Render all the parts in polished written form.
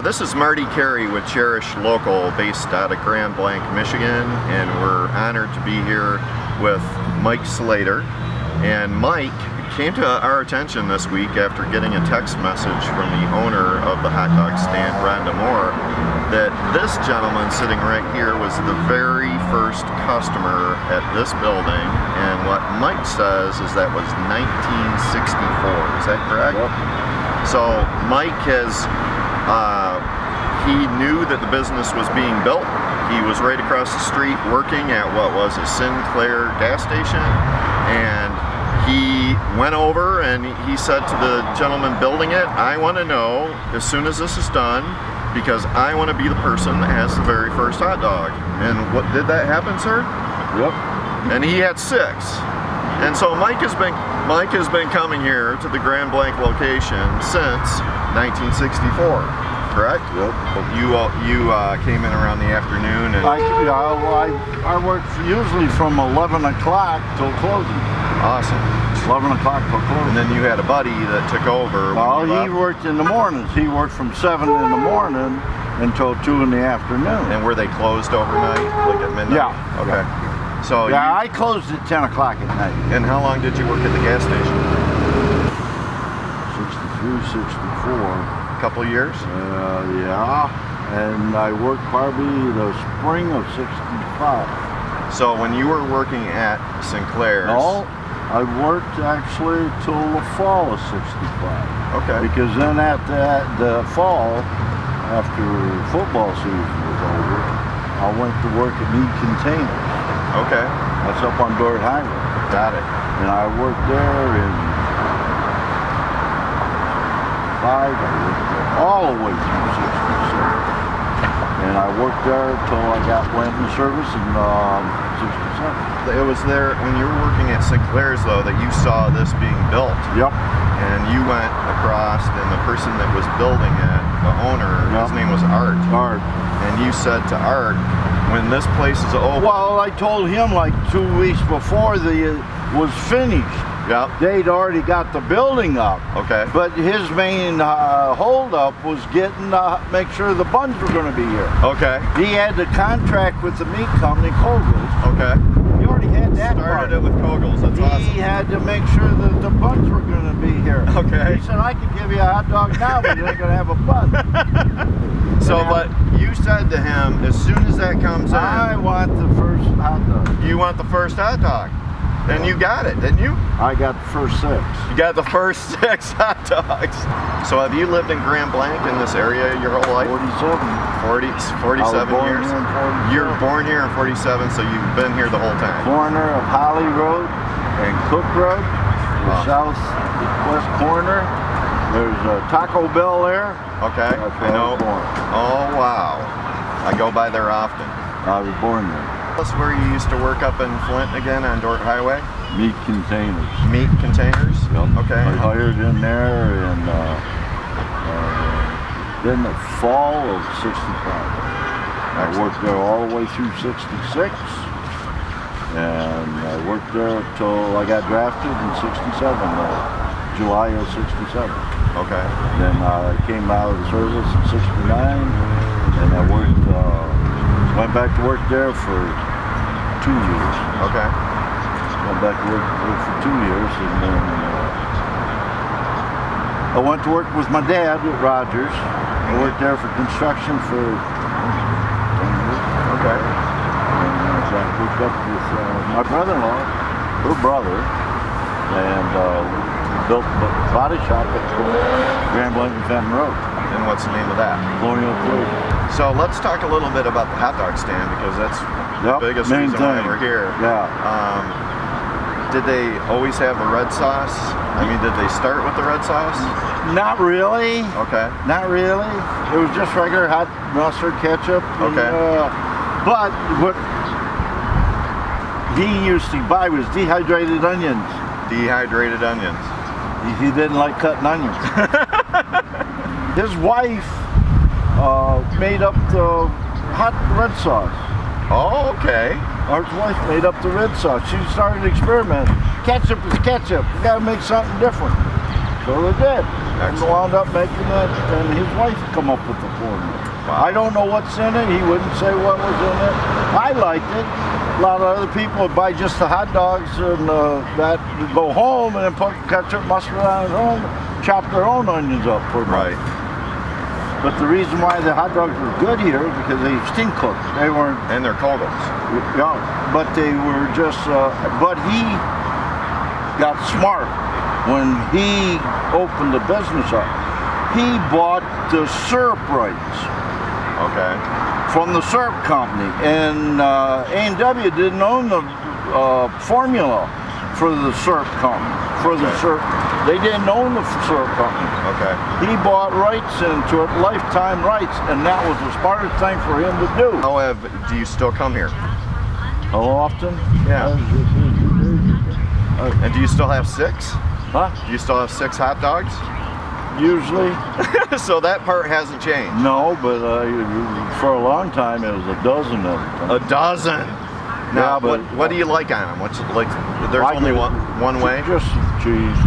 This is Marty Carey with Cherish Local, based out of Grand Blanc, Michigan, and we're honored to be here with Mike Slater. And Mike came to our attention this week after getting a text message from the owner of the hot dog stand, Rhonda Moore, that this gentleman sitting right here was the very first customer at this building, and what Mike says is that was 1964. Is that correct? Yep. So Mike has he knew that the business was being built. He was right across the street working at what was a Sinclair gas station, and he went over and he said to the gentleman building it, I want to know as soon as this is done, because I want to be the person that has the very first hot dog. And what did that happen, sir? Yep. And he had 6. And so Mike has been coming here to the Grand Blanc location since 1964. Correct? Yep. You came in around the afternoon, and I work usually from 11 o'clock till closing. Awesome. 11 o'clock till closing. And then you had a buddy that took over. Well, he worked in the mornings. He worked from 7 in the morning until 2 in the afternoon. And were they closed overnight, like at midnight? Yeah. Okay. So yeah, I closed at 10 o'clock at night. And how long did you work at the gas station? 63, 64. Couple years? Yeah, and I worked probably the spring of 65. So when you were working at Sinclair's... No, I worked actually till the fall of 65. Okay. Because then at the fall, after football season was over, I went to work at Meat Containers. Okay. That's up on Dordt Highway. Got it. And I worked there in 5, I worked there all the way through 66. And I worked there until I went in service in 67. It was there when you were working at Sinclair's, though, that you saw this being built. Yep. And you went across, and the person that was building it, the owner, yep. His name was Art. Art. And you said to Art, when this place is open... Well, I told him like 2 weeks before it was finished. Yep. They'd already got the building up. Okay. But his main holdup was getting make sure the buns were going to be here. Okay. He had the contract with the meat company, Koegel. Okay. He already had that. Started it with Koegel's. That's awesome. He had to make sure that the buns were going to be here. Okay. He said, I could give you a hot dog now, but you ain't going to have a bun. So, but you said to him, as soon as that comes in... I want the first hot dog. You want the first hot dog. And you got it, didn't you? I got the first 6. You got the first 6 hot dogs. So have you lived in Grand Blanc in this area your whole life? 47 years? You were born here in 47, so you've been here the whole time. Corner of Holly Road and Cook Road, the southwest corner. There's a Taco Bell there. Okay, I know. Oh, wow. I go by there often. I was born there. That's where you used to work up in Flint again on Dordt Highway? Meat Containers. Meat Containers? Yep. Okay. I hired in there in then the fall of 65. I worked there all the way through 66. And I worked there till I got drafted in 67, July of 67. Okay. Then I came out of the service in 69, and I worked, went back to work there for 2 years. Okay. Went back to work for 2 years, and then I went to work with my dad at Rogers. I worked there for construction for 10 years. Okay. And I got hooked up with my brother-in-law, her brother, and built a body shop at Grand Blanc and Fenton Road. And what's the name of that? Colonial Fleet. So let's talk a little bit about the hot dog stand, because that's the biggest reason why we're here. Yeah. Did they always have a red sauce? I mean, did they start with the red sauce? Not really. Okay. Not really. It was just regular hot mustard, ketchup. Okay. But what he used to buy was dehydrated onions. Dehydrated onions. He didn't like cutting onions. His wife made up the hot red sauce. Oh, okay. Art's wife made up the red sauce. She started experimenting. Ketchup is ketchup. We gotta make something different. So they did. Excellent. wound up making it, and his wife come up with the formula. Wow. I don't know what's in it. He wouldn't say what was in it. I liked it. A lot of other people would buy just the hot dogs and that go home and then put ketchup, mustard on it home, chop their own onions up for them. Right. But the reason why the hot dogs were good here is because they steam cooked. They weren't. And they're Koegels. Yeah, but they were just. But he got smart when he opened the business up. He bought the syrup rights Okay. from the syrup company, and A&W didn't own the formula for the syrup company. For the Okay. syrup, they didn't own the syrup company. Okay. He bought rights into it, lifetime rights, and that was the smartest thing for him to do. However, do you still come here? How often? Yeah. And do you still have 6? Huh? Do you still have 6 hot dogs? Usually. So that part hasn't changed. No, but for a long time it was a dozen every time. A dozen. Now, Yeah, but what do you like on them? What's like? There's I only do- one way. Just cheese,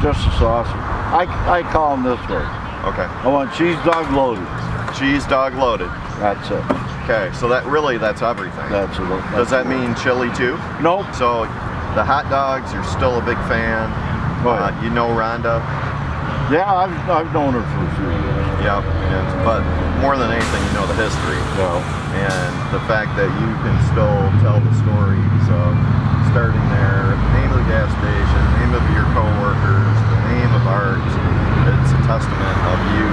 just the sauce. I call them this way. Okay. I want cheese dog loaded. Cheese dog loaded. That's it. Okay. So that's everything. That's it. Does that mean chili too? Nope. So the hot dogs, you're still a big fan. Right. You know Rhonda. Yeah, I've known her for a few years. Yep. But more than anything, you know the history. Yeah. And the fact that you can still tell the stories of starting there, the name of the gas station, the name of your coworkers, the name of art, it's a testament of you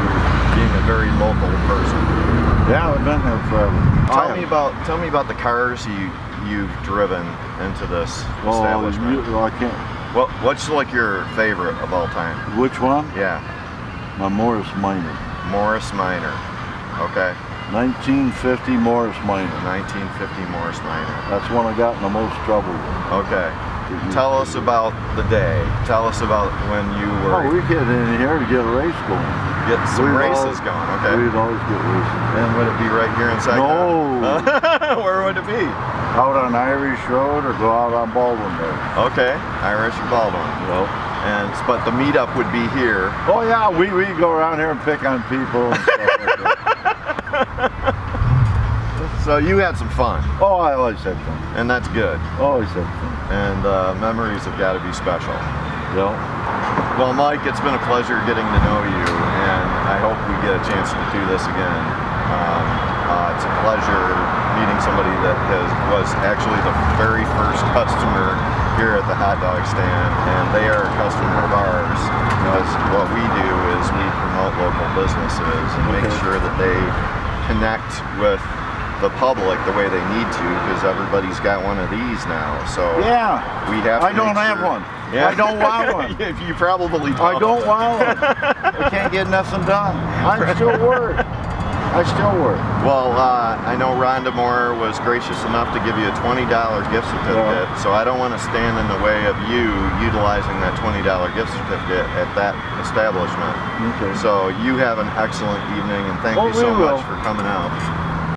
being a very local person. Yeah, I've been here forever. Tell me about the cars you've driven into this establishment. I can't. What's like your favorite of all time? Which one? Yeah, My Morris Minor. Morris Minor. Okay, 1950 Morris Minor. 1950 Morris Minor. That's one I got in the most trouble with. Okay. Tell us about the day. Tell us about when you Oh, were we get in here to get a race going. get some we'd races always- going. Okay. We'd always get racing. And would it be right here in Saginaw? No. Where would it be? Out on Irish Road or go out on Baldwin Road. Okay, Irish and Baldwin. Yep. But the meetup would be here. Oh yeah, we go around here and pick on people and stuff like that. So you had some fun, Oh, I always had fun. and that's good. Always had fun. And memories have got to be special. Yep. Well, Mike, it's been a pleasure getting to know you, and I hope we get a chance to do this again. It's a pleasure meeting somebody that was actually the very first customer here at the hot dog stand, and they are a customer of ours, because what we do is we promote local businesses and make Okay. sure that they connect with the public the way they need to, because everybody's got one of these now. So Yeah. we have to I don't make have sure- one. Yeah. I don't want one. You probably don't. I don't want one. I can't get nothing done. I'm still worried. I still work. Well, I know Rhonda Moore was gracious enough to give you a $20 gift certificate, so I don't want to stand in the way of you utilizing that $20 gift certificate at that establishment. Okay. So you have an excellent evening, and thank you so we will. much for coming out.